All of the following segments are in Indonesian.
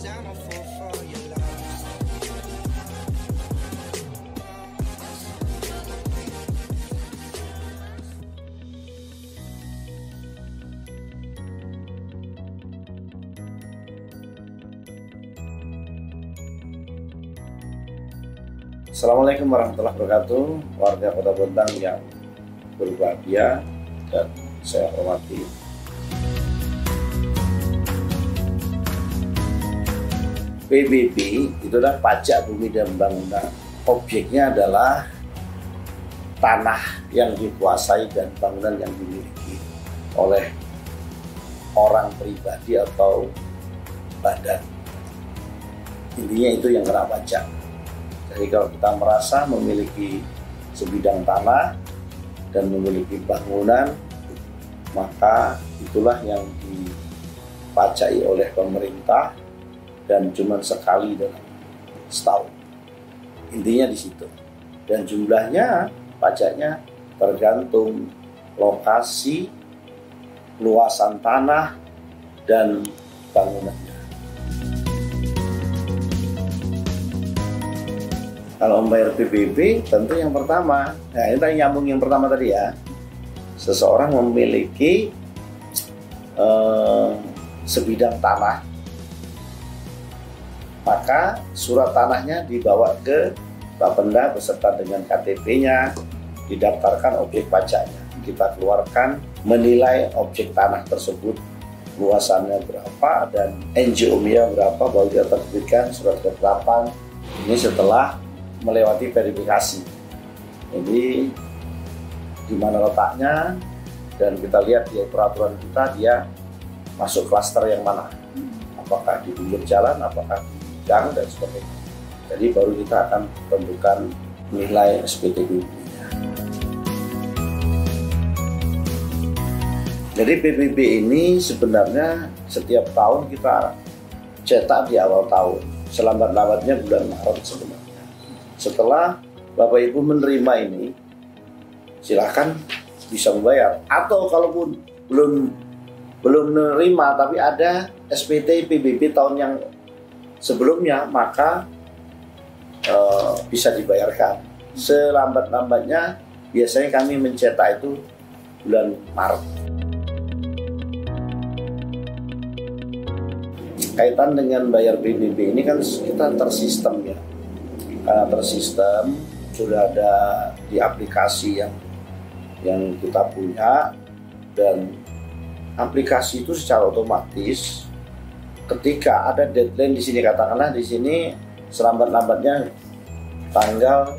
'cause I'm a fool for your love. Assalamualaikum warahmatullahi wabarakatuh, warga Kota Bontang yang berbahagia dan saya hormati. PBB itu adalah pajak bumi dan bangunan. Objeknya adalah tanah yang dikuasai dan bangunan yang dimiliki oleh orang pribadi atau badan. Intinya itu yang kena pajak. Jadi kalau kita merasa memiliki sebidang tanah dan memiliki bangunan, maka itulah yang dipajaki oleh pemerintah dan cuma sekali dalam setahun. Intinya di situ. Dan jumlahnya pajaknya tergantung lokasi, luasan tanah dan bangunannya. Kalau membayar PBB, tentu yang pertama, nah ini tadi nyambung yang pertama tadi ya, seseorang memiliki sebidang tanah, maka surat tanahnya dibawa ke Bapenda beserta dengan KTP-nya, didaftarkan objek pajaknya. Kita keluarkan menilai objek tanah tersebut, luasannya berapa dan NJOM-nya berapa, baru kita terbitkan surat ketetapan. Ini setelah melewati verifikasi. Jadi di mana letaknya dan kita lihat di peraturan kita dia masuk klaster yang mana, apakah di pinggir jalan, apakah di gang dan sebagainya. Jadi baru kita akan tentukan nilai SPTPB-nya. Jadi PBB ini sebenarnya setiap tahun kita cetak di awal tahun, selambat-lambatnya bulan Maret sebenarnya. Setelah Bapak Ibu menerima ini, silahkan bisa membayar. Atau kalaupun belum menerima tapi ada SPT PBB tahun yang sebelumnya, maka bisa dibayarkan. Selambat-lambatnya biasanya kami mencetak itu bulan Maret. Kaitan dengan bayar PBB ini kan kita tersistem ya. Karena tersistem sudah ada di aplikasi yang kita punya, dan aplikasi itu secara otomatis ketika ada deadline di sini, katakanlah di sini selambat-lambatnya tanggal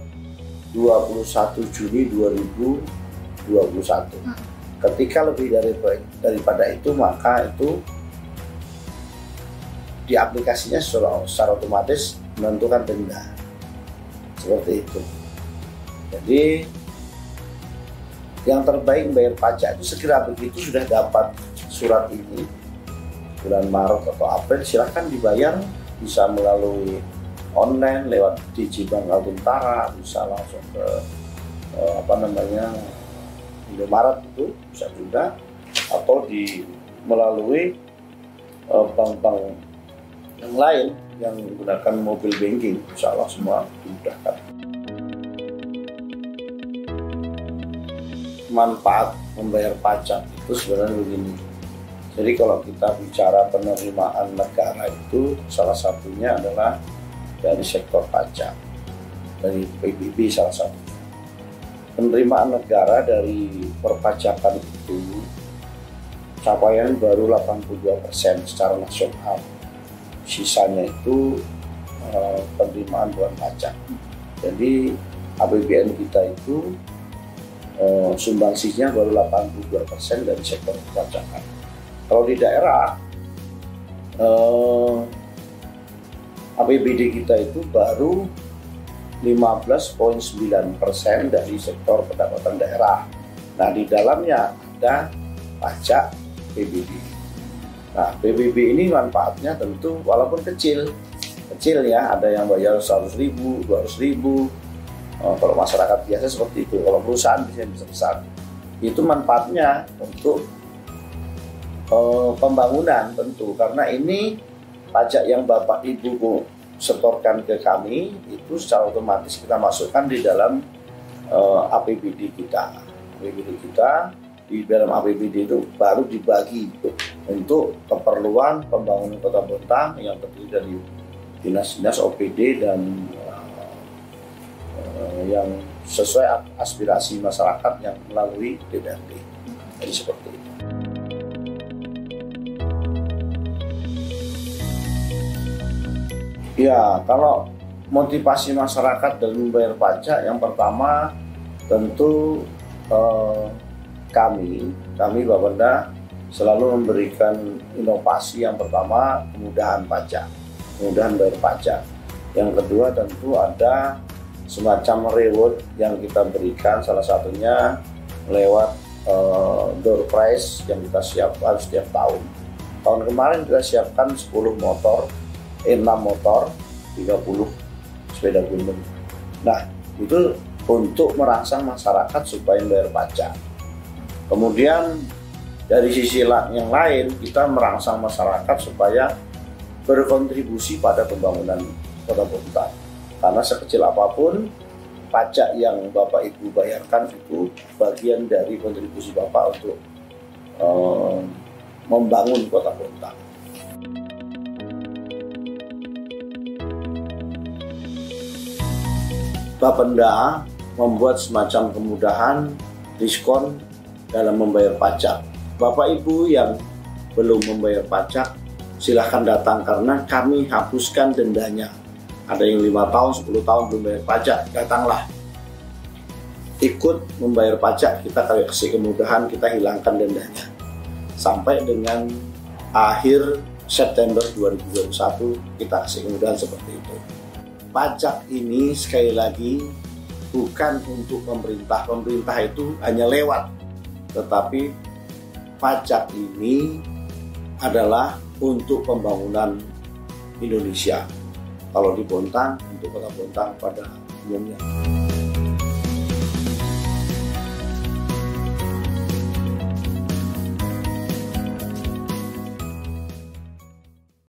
21 Juni 2021. Ketika lebih daripada itu, maka itu di aplikasinya secara otomatis menentukan denda. Seperti itu. Jadi yang terbaik bayar pajak itu segera begitu sudah dapat surat ini bulan Maret atau April, silahkan dibayar, bisa melalui online lewat Digibank Kaltentara, bisa langsung ke Indomaret itu bisa juga, atau melalui bank-bank yang lain yang menggunakan mobile banking, insya Allah semua dimudahkan. Manfaat membayar pajak itu sebenarnya begini. Jadi kalau kita bicara penerimaan negara itu salah satunya adalah dari sektor pajak, dari PBB salah satunya. Penerimaan negara dari perpajakan itu capaian baru 82% secara nasional. Sisanya itu penerimaan bukan pajak. Jadi APBN kita itu sumbangsihnya baru 82% dari sektor perpajakan. Kalau di daerah APBD kita itu baru 15,9% dari sektor pendapatan daerah. Nah, di dalamnya ada pajak PBB. Nah, PBB ini manfaatnya tentu walaupun kecil ya, ada yang bayar 100.000, 200.000. Kalau masyarakat biasa seperti itu, kalau perusahaan bisa besar. Itu manfaatnya untuk pembangunan tentu, karena ini pajak yang Bapak Ibu setorkan ke kami itu secara otomatis kita masukkan di dalam APBD kita. Di dalam APBD itu baru dibagi untuk keperluan pembangunan Kota Bontang yang terdiri dari dinas-dinas OPD dan yang sesuai aspirasi masyarakat yang melalui DPRD. Jadi seperti itu. Ya, kalau motivasi masyarakat dalam membayar pajak, yang pertama tentu kami Bapenda selalu memberikan inovasi. Yang pertama kemudahan bayar pajak. Yang kedua tentu ada semacam reward yang kita berikan, salah satunya lewat door prize yang kita siapkan setiap tahun. Tahun kemarin kita siapkan 6 motor, 30 sepeda gunung. Nah, itu untuk merangsang masyarakat supaya membayar pajak. Kemudian dari sisi yang lain kita merangsang masyarakat supaya berkontribusi pada pembangunan Kota Bontang. Karena sekecil apapun pajak yang Bapak Ibu bayarkan itu bagian dari kontribusi Bapak untuk membangun Kota Bontang. Bapenda membuat semacam kemudahan diskon dalam membayar pajak. Bapak Ibu yang belum membayar pajak silahkan datang karena kami hapuskan dendanya. Ada yang 5 tahun, 10 tahun belum bayar pajak, datanglah. Ikut membayar pajak, kita kasih kemudahan, kita hilangkan dendanya. Sampai dengan akhir September 2021 kita kasih kemudahan seperti itu. Pajak ini sekali lagi bukan untuk pemerintah. Pemerintah itu hanya lewat. Tetapi pajak ini adalah untuk pembangunan Indonesia. Kalau di Bontang, untuk Kota Bontang pada umumnya.